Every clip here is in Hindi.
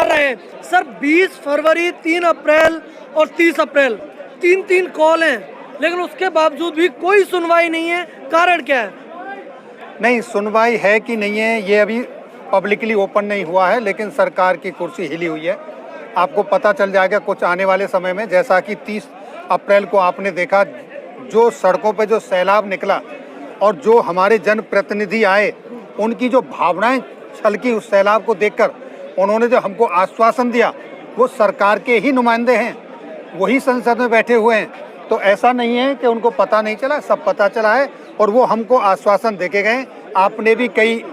कर रहे हैं। सर 20 फरवरी, 3 अप्रैल और 30 अप्रैल 3-3 कॉल हैं, लेकिन उसके बावजूद भी कोई सुनवाई नहीं है। कारण क्या है? नहीं, सुनवाई है कि नहीं है ये अभी पब्लिकली ओपन नहीं हुआ है, लेकिन सरकार की कुर्सी हिली हुई है। आपको पता चल जाएगा कुछ आने वाले समय में। जैसा कि 30 अप्रैल को आपने देखा, जो सड़कों पे जो सैलाब निकला और जो हमारे जनप्रतिनिधि आए, उनकी जो भावनाएं छलकी उस सैलाब को देखकर, उन्होंने जो हमको आश्वासन दिया, वो सरकार के ही नुमाइंदे हैं, वही संसद में बैठे हुए हैं। तो ऐसा नहीं है कि उनको पता नहीं चला, सब पता चला है और वो हमको आश्वासन देके गए। आपने भी कई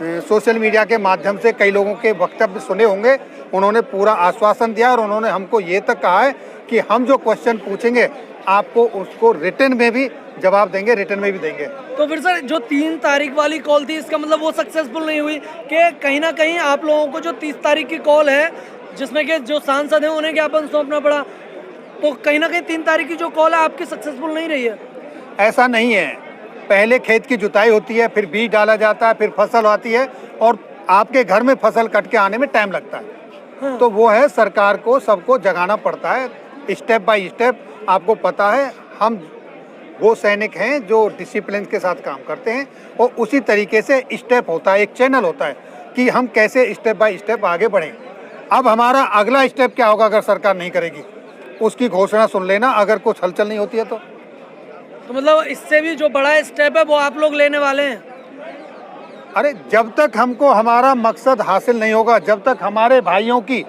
सोशल मीडिया के माध्यम से कई लोगों के वक्तव्य सुने होंगे, उन्होंने पूरा आश्वासन दिया और उन्होंने हमको ये तक कहा है कि हम जो क्वेश्चन पूछेंगे आपको उसको रिटर्न में भी जवाब देंगे, रिटर्न में भी देंगे। तो फिर सर जो 3 तारीख वाली कॉल थी, इसका मतलब वो सक्सेसफुल नहीं हुई कि कहीं ना कहीं आप लोगों को जो 30 तारीख की कॉल है, जिसमें कि जो सांसद हैं उन्हें ज्ञापन सौंपना पड़ा, तो कहीं ना कहीं 3 तारीख की जो कॉल है आपकी सक्सेसफुल नहीं रही है? ऐसा नहीं है। पहले खेत की जुताई होती है, फिर बीज डाला जाता है, फिर फसल आती है और आपके घर में फसल कट के आने में टाइम लगता है। हाँ। तो वो है, सरकार को सबको जगाना पड़ता है स्टेप बाय स्टेप। आपको पता है हम वो सैनिक हैं जो डिसिप्लिन के साथ काम करते हैं और उसी तरीके से स्टेप होता है, एक चैनल होता है कि हम कैसे स्टेप बाय स्टेप आगे बढ़ें। अब हमारा अगला स्टेप क्या होगा अगर सरकार नहीं करेगी, उसकी घोषणा सुन लेना अगर कुछ हलचल नहीं होती है तो मतलब इससे भी जो बड़ा स्टेप है वो आप लोग लेने वाले हैं? अरे जब तक हमको हमारा मकसद हासिल नहीं होगा, जब तक हमारे भाइयों की,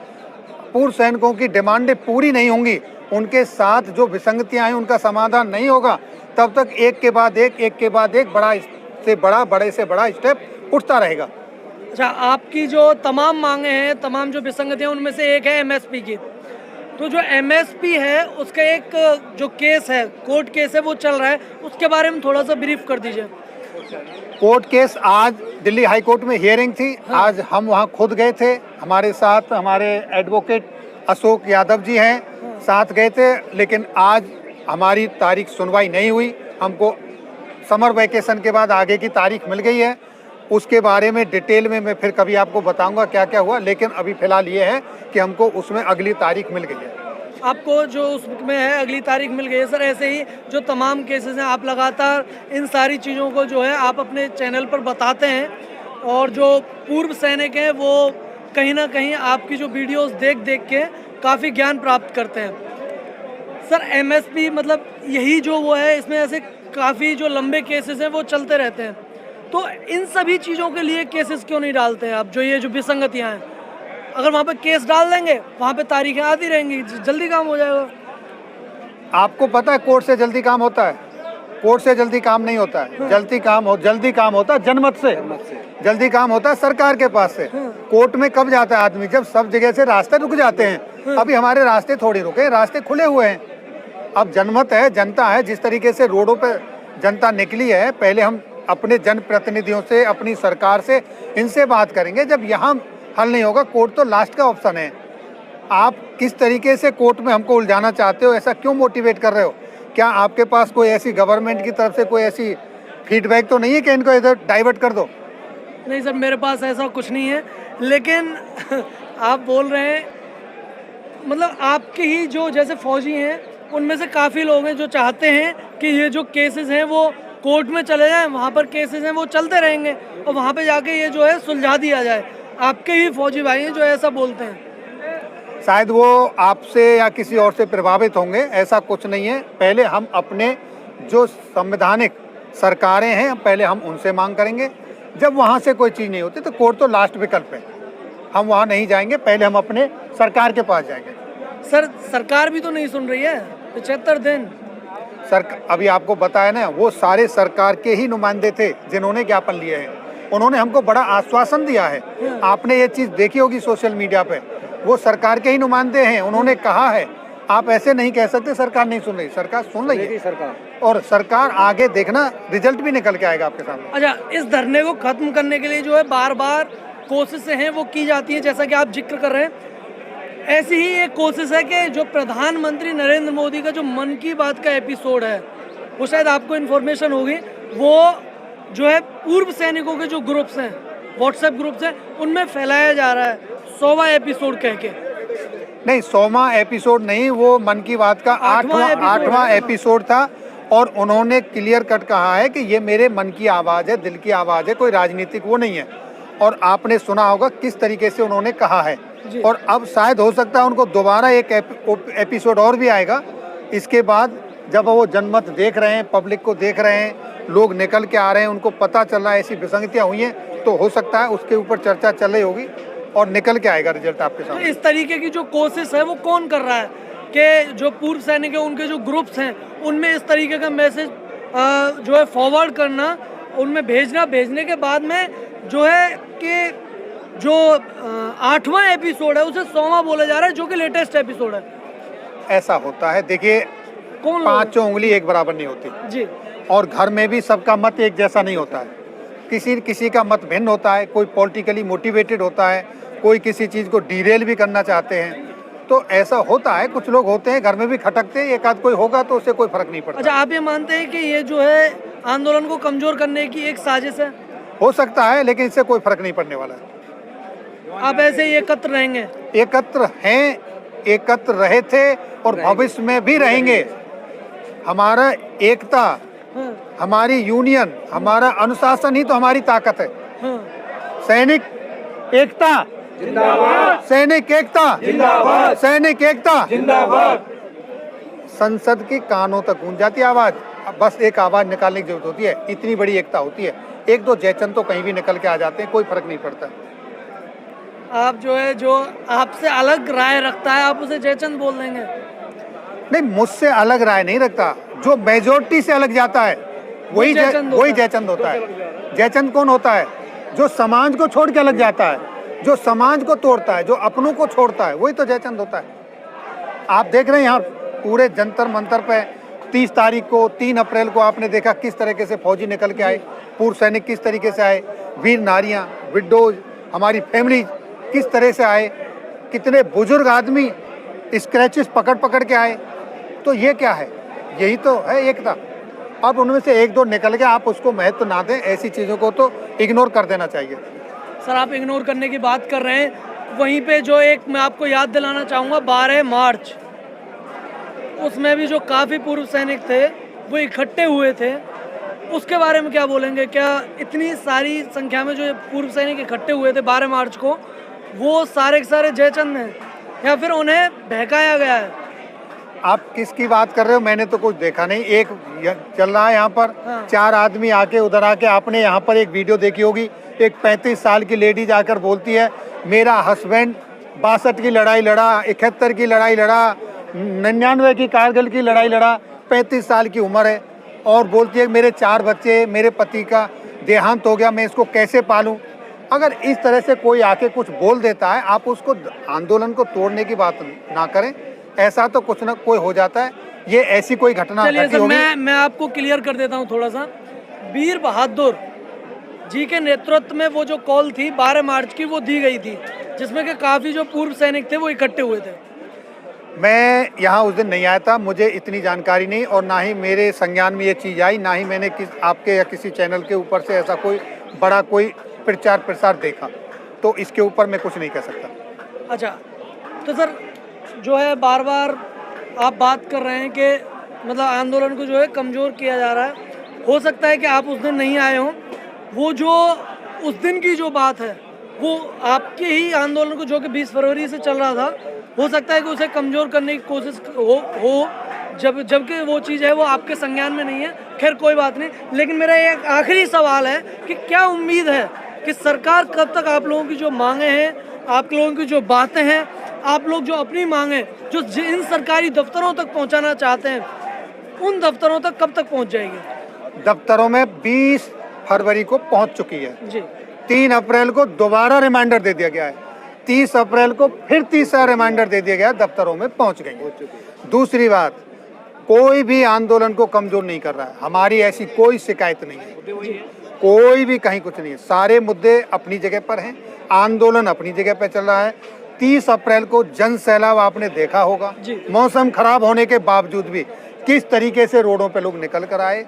पूर्व सैनिकों की डिमांडें पूरी नहीं होंगी, उनके साथ जो विसंगतियां हैं उनका समाधान नहीं होगा, तब तक एक के बाद एक बड़े से बड़ा स्टेप उठता रहेगा। अच्छा, आपकी जो तमाम मांगे हैं, तमाम जो विसंगतियां, उनमें से एक है एमएसपी की। तो जो एमएसपी है उसका एक जो केस है, कोर्ट केस है, वो चल रहा है, उसके बारे में थोड़ा सा ब्रीफ कर दीजिए। कोर्ट केस आज दिल्ली हाई कोर्ट में हियरिंग थी। हाँ। आज हम वहां खुद गए थे, हमारे साथ हमारे एडवोकेट अशोक यादव जी हैं, साथ गए थे। लेकिन आज हमारी तारीख सुनवाई नहीं हुई। हमको समर वैकेशन के बाद आगे की तारीख मिल गई है, उसके बारे में डिटेल में मैं फिर कभी आपको बताऊंगा क्या क्या हुआ। लेकिन अभी फिलहाल ये है कि हमको उसमें अगली तारीख मिल गई है। आपको जो उसमें है अगली तारीख मिल गई है। सर ऐसे ही जो तमाम केसेस हैं, आप लगातार इन सारी चीज़ों को जो है आप अपने चैनल पर बताते हैं और जो पूर्व सैनिक हैं वो कहीं ना कहीं आपकी जो वीडियोस देख देख के काफ़ी ज्ञान प्राप्त करते हैं। सर एमएसपी मतलब यही जो वो है, इसमें ऐसे काफ़ी जो लंबे केसेस हैं वो चलते रहते हैं, तो इन सभी चीज़ों के लिए केसेस क्यों नहीं डालते हैं आप? जो ये जो विसंगतियाँ हैं, अगर वहाँ पे केस डाल देंगे, वहाँ पे तारीखें आती रहेंगी, जल्दी काम हो जाएगा। आपको पता है कोर्ट से जल्दी काम होता है? कोर्ट से जल्दी काम नहीं होता है। हाँ। जल्दी काम होता है जनमत से। जल्दी काम होता है सरकार के पास से। हाँ। कोर्ट में कब जाता है आदमी? जब सब जगह से रास्ते रुक जाते हैं। हाँ। अभी हमारे रास्ते थोड़ी रुके, रास्ते खुले हुए हैं। अब जनमत है, जनता है, जिस तरीके से रोडों पे जनता निकली है, पहले हम अपने जनप्रतिनिधियों से, अपनी सरकार से, इनसे बात करेंगे। जब यहाँ हल नहीं होगा, कोर्ट तो लास्ट का ऑप्शन है। आप किस तरीके से कोर्ट में हमको उलझाना चाहते हो? ऐसा क्यों मोटिवेट कर रहे हो? क्या आपके पास कोई ऐसी गवर्नमेंट की तरफ से कोई ऐसी फीडबैक तो नहीं है कि इनको इधर डाइवर्ट कर दो? नहीं सर, मेरे पास ऐसा कुछ नहीं है, लेकिन आप बोल रहे हैं, मतलब आपके ही जो जैसे फौजी हैं उनमें से काफ़ी लोग हैं जो चाहते हैं कि ये जो केसेस हैं वो कोर्ट में चले जाएं, वहाँ पर केसेस हैं वो चलते रहेंगे और वहाँ पे जाके ये जो है सुलझा दिया जाए। आपके ही फौजी भाई हैं जो ऐसा बोलते हैं। शायद वो आपसे या किसी और से प्रभावित होंगे, ऐसा कुछ नहीं है। पहले हम अपने जो संवैधानिक सरकारें हैं, पहले हम उनसे मांग करेंगे। जब वहाँ से कोई चीज़ नहीं होती तो कोर्ट तो लास्ट विकल्प है, हम वहाँ नहीं जाएंगे। पहले हम अपने सरकार के पास जाएंगे। सर सरकार भी तो नहीं सुन रही है, 75 दिन। अभी आपको बताया ना, वो सारे सरकार के ही नुमाइंदे थे जिन्होंने ज्ञापन लिए हैं। उन्होंने हमको बड़ा आश्वासन दिया है। आपने ये चीज़ देखी होगी सोशल मीडिया पे, वो सरकार के ही नुमाइंदे हैं। उन्होंने कहा है, आप ऐसे नहीं कह सकते सरकार नहीं सुन रही। सरकार सुन रही है, सरकार, और सरकार आगे देखना, रिजल्ट भी निकल के आएगा आपके सामने। अच्छा, इस धरने को खत्म करने के लिए जो है बार बार कोशिशें हैं वो की जाती हैं, जैसा कि आप जिक्र कर रहे हैं। ऐसी ही एक कोशिश है कि जो प्रधानमंत्री नरेंद्र मोदी का जो मन की बात का एपिसोड है, वो शायद आपको इन्फॉर्मेशन होगी, वो जो है पूर्व सैनिकों के जो ग्रुप्स हैं, व्हाट्सएप ग्रुप्स हैं, उनमें फैलाया जा रहा है। 100वां एपिसोड कह के। नहीं, 100वां एपिसोड नहीं, वो मन की बात का आठवां एपिसोड था और उन्होंने क्लियर कट कहा है कि ये मेरे मन की आवाज़ है, दिल की आवाज़ है, कोई राजनीतिक वो नहीं है। और आपने सुना होगा किस तरीके से उन्होंने कहा है। और अब शायद हो सकता है उनको दोबारा एक एपिसोड और भी आएगा। इसके बाद जब वो जनमत देख रहे हैं, पब्लिक को देख रहे हैं, लोग निकल के आ रहे हैं, उनको पता चल रहा है ऐसी विसंगतियाँ हुई हैं, तो हो सकता है उसके ऊपर चर्चा चल रही होगी और निकल के आएगा रिजल्ट आपके सामने। तो इस तरीके की जो कोशिश है वो कौन कर रहा है कि जो पूर्व सैनिक है उनके जो ग्रुप्स हैं उनमें इस तरीके का मैसेज जो है फॉरवर्ड करना, उनमें भेजने के बाद में जो है कि जो 8वां एपिसोड है उसे 100वां बोला जा रहा है, जो कि लेटेस्ट एपिसोड है। ऐसा होता है, देखिए पांचों उंगली एक बराबर नहीं होती जी, और घर में भी सबका मत एक जैसा नहीं होता है। किसी का मत भिन्न होता है, कोई पॉलिटिकली मोटिवेटेड होता है, कोई किसी चीज़ को डिरेल भी करना चाहते हैं, तो ऐसा होता है। कुछ लोग होते हैं घर में भी खटकते हैं, एक आध कोई होगा तो उससे कोई फर्क नहीं पड़ता। अच्छा, आप ये मानते हैं कि ये जो है आंदोलन को कमजोर करने की एक साजिश है? हो सकता है, लेकिन इससे कोई फर्क नहीं पड़ने वाला है। आप ऐसे ही एकत्र रहेंगे? एकत्र हैं, एकत्र रहे थे और भविष्य में भी रहेंगे। हमारा एकता, हमारी यूनियन, हमारा अनुशासन ही तो हमारी ताकत है। सैनिक एकता जिंदाबाद, सैनिक एकता जिंदाबाद, सैनिक एकता जिंदाबाद। संसद के कानों तक गूंज जाती है आवाज, बस एक आवाज निकालने की जरूरत होती है। इतनी बड़ी एकता होती है, एक दो जयचंद तो कहीं भी निकल के आ जाते हैं, कोई फर्क नहीं पड़ता। आप जो है, जो आपसे अलग राय रखता है आप उसे जयचंद बोल देंगे? नहीं, मुझसे अलग राय नहीं रखता, जो मेजोरिटी से अलग जाता है वही जयचंद होता है। जयचंद कौन होता है? जो समाज को छोड़ के अलग जाता है, जो समाज को तोड़ता है, जो अपनों को छोड़ता है, वही तो जयचंद होता है। आप देख रहे हैं यहाँ पूरे जंतर मंतर पे 30 तारीख को, 3 अप्रैल को आपने देखा किस तरीके से फौजी निकल के आए, पूर्व सैनिक किस तरीके से आए, वीर नारियाँ, विडोज, हमारी फैमिली किस तरह से आए, कितने बुजुर्ग आदमी स्क्रैचेस पकड़ के आए। तो ये क्या है? यही तो है एकता। अब उनमें से एक दो निकल गया, आप उसको महत्व ना दें, ऐसी चीज़ों को तो इग्नोर कर देना चाहिए। सर, आप इग्नोर करने की बात कर रहे हैं, वहीं पे जो एक मैं आपको याद दिलाना चाहूँगा 12 मार्च, उसमें भी जो काफ़ी पूर्व सैनिक थे वो इकट्ठे हुए थे, उसके बारे में क्या बोलेंगे? क्या इतनी सारी संख्या में जो पूर्व सैनिक इकट्ठे हुए थे 12 मार्च को, वो सारे के सारे जयचंद हैं या फिर उन्हें बहकाया गया है? आप किसकी बात कर रहे हो? मैंने तो कुछ देखा नहीं। एक चल रहा है यहाँ पर, 4 आदमी आके उधर आके, आपने यहाँ पर एक वीडियो देखी होगी, एक 35 साल की लेडी जाकर बोलती है मेरा हस्बैंड 62 की लड़ाई लड़ा, 71 की लड़ाई लड़ा, 99 की कारगिल की लड़ाई लड़ा, 35 साल की उम्र है, और बोलती है मेरे 4 बच्चे, मेरे पति का देहांत हो गया, मैं इसको कैसे पालूं। अगर इस तरह से कोई आके कुछ बोल देता है, आप उसको आंदोलन को तोड़ने की बात ना करें। ऐसा तो कुछ ना कोई हो जाता है, ये ऐसी कोई घटना चलिए सर, मैं आपको क्लियर कर देता हूँ थोड़ा सा। वीर बहादुर जी के नेतृत्व में वो जो कॉल थी 12 मार्च की, वो दी गई थी, जिसमें कि काफ़ी जो पूर्व सैनिक थे वो इकट्ठे हुए थे। मैं यहाँ उस दिन नहीं आया था, मुझे इतनी जानकारी नहीं, और ना ही मेरे संज्ञान में ये चीज़ आई, ना ही मैंने आपके या किसी चैनल के ऊपर से ऐसा कोई बड़ा कोई प्रचार प्रसार देखा, तो इसके ऊपर मैं कुछ नहीं कह सकता। अच्छा, तो सर जो है बार बार आप बात कर रहे हैं कि मतलब आंदोलन को जो है कमज़ोर किया जा रहा है, हो सकता है कि आप उस दिन नहीं आए हों, वो जो उस दिन की जो बात है वो आपके ही आंदोलन को, जो कि 20 फरवरी से चल रहा था, हो सकता है कि उसे कमज़ोर करने की कोशिश हो जबकि वो चीज़ है वो आपके संज्ञान में नहीं है। खैर कोई बात नहीं, लेकिन मेरा एक आखिरी सवाल है कि क्या उम्मीद है कि सरकार कब तक आप लोगों की जो मांगे हैं, आप लोगों की जो बातें हैं, आप लोग जो अपनी मांगे जो इन सरकारी दफ्तरों तक पहुंचाना चाहते हैं, उन दफ्तरों तक कब तक पहुंच जाएगी? दफ्तरों में 20 फरवरी को पहुंच चुकी है जी। 3 अप्रैल को दोबारा रिमाइंडर दे दिया गया है, 30 अप्रैल को फिर तीसरा रिमाइंडर दे दिया गया, दफ्तरों में पहुंच गई। दूसरी बात, कोई भी आंदोलन को कमजोर नहीं कर रहा है, हमारी ऐसी कोई शिकायत नहीं है, कोई भी कहीं कुछ नहीं है, सारे मुद्दे अपनी जगह पर हैं, आंदोलन अपनी जगह पर चल रहा है। 30 अप्रैल को जन सैलाब आपने देखा होगा, मौसम खराब होने के बावजूद भी किस तरीके से रोडों पे लोग निकल कर आए।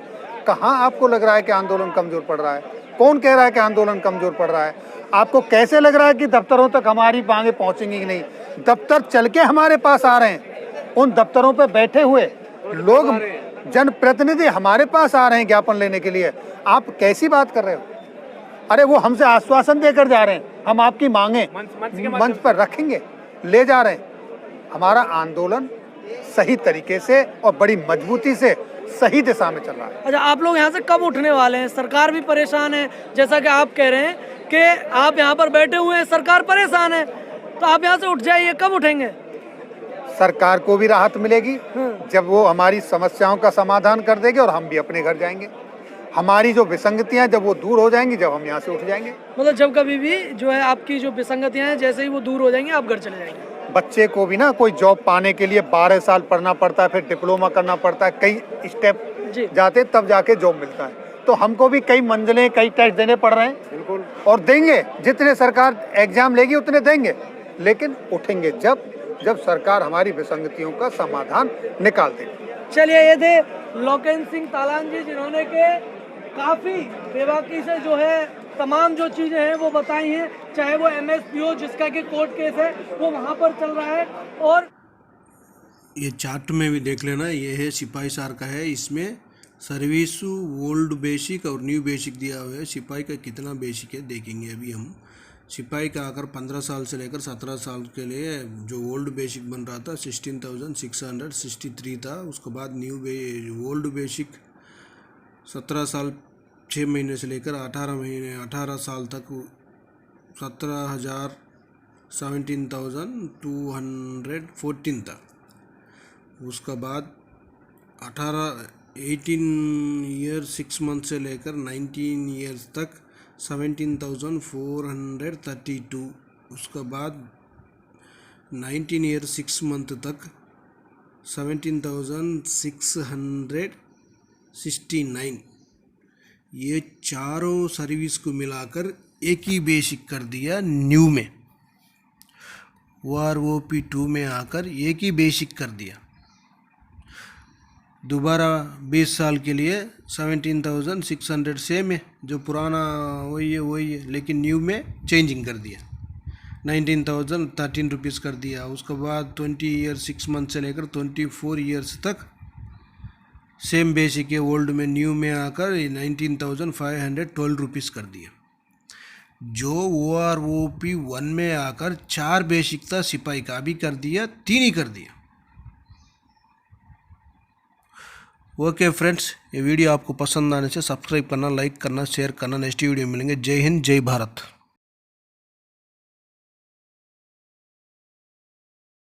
कहाँ आपको लग रहा है कि आंदोलन कमजोर पड़ रहा है? कौन कह रहा है कि आंदोलन कमजोर पड़ रहा है? आपको कैसे लग रहा है कि दफ्तरों तक हमारी मांगे पहुंचेंगी कि नहीं? दफ्तर चल के हमारे पास आ रहे हैं, उन दफ्तरों पे बैठे हुए लोग, जनप्रतिनिधि हमारे पास आ रहे हैं ज्ञापन लेने के लिए। आप कैसी बात कर रहे हो? अरे वो हमसे आश्वासन देकर जा रहे हैं, हम आपकी मांगे मंच पर रखेंगे, ले जा रहे हैं। हमारा आंदोलन सही तरीके से और बड़ी मजबूती से सही दिशा में चल रहा है। अच्छा, आप लोग यहाँ से कब उठने वाले हैं? सरकार भी परेशान है, जैसा कि आप कह रहे हैं कि आप यहाँ पर बैठे हुए हैं, सरकार परेशान है, तो आप यहाँ से उठ जाइए। कब उठेंगे? सरकार को भी राहत मिलेगी जब वो हमारी समस्याओं का समाधान कर देगी और हम भी अपने घर जाएंगे। हमारी जो विसंगतियां जब वो दूर हो जाएंगी, जब हम यहाँ से उठ जाएंगे। मतलब जब कभी भी जो है आपकी जो विसंगतियां हैं, जैसे ही वो दूर हो जाएंगी, आप घर चले जाएंगे। बच्चे को भी ना कोई जॉब पाने के लिए 12 साल पढ़ना पड़ता है, फिर डिप्लोमा करना पड़ता है, कई स्टेप जाते तब जाके जॉब मिलता है। तो हमको भी कई मंजिलें, कई टेस्ट देने पड़ रहे हैं। बिल्कुल, और देंगे, जितने सरकार एग्जाम लेगी उतने देंगे, लेकिन उठेंगे जब सरकार हमारी विसंगतियों का समाधान निकाल देगी। चलिए, ये थे लोकेन सिंह तालान जी, जिन्होंने के काफ़ी बेबाकी से जो है तमाम जो चीज़ें हैं वो बताई हैं, चाहे वो MSPO जिसका कि कोर्ट केस है वो वहाँ पर चल रहा है। और ये चार्ट में भी देख लेना, ये है सिपाही सार का है, इसमें सर्विस ओल्ड बेसिक और न्यू बेसिक दिया हुआ है। सिपाही का कितना बेसिक है देखेंगे अभी हम। सिपाही का आकर 15 साल से लेकर 17 साल के लिए जो ओल्ड बेसिक बन रहा था 16,663 था। उसके बाद ओल्ड बेसिक 17 साल 6 महीने से लेकर 18 साल तक 17,214 था। उसका बाद 18 ईयर 6 मंथ से लेकर 19 ईयर्स तक 17,432। उसका बाद 19 ईयर 6 मंथ तक 17,669। ये चारों सर्विस को मिलाकर एक ही बेसिक कर दिया न्यू में। OROP 2 में आकर एक ही बेसिक कर दिया। दोबारा 20 साल के लिए 17,600 सेम है, जो पुराना वही है, लेकिन न्यू में चेंजिंग कर दिया, 19,013 रुपीज़ कर दिया। उसके बाद 20 ईयर 6 मंथ से लेकर 24 ईयर्स तक सेम बेसिक है ओल्ड में, न्यू में आकर 19,512 रुपीज़ कर दिया। जो OROP 1 में आकर 4 बेसिक था सिपाही का, अभी कर दिया 3 ही कर दिया। ओके फ्रेंड्स, ये वीडियो आपको पसंद आने से सब्सक्राइब करना, लाइक करना, शेयर करना। नेक्स्ट वीडियो मिलेंगे। जय हिंद, जय भारत।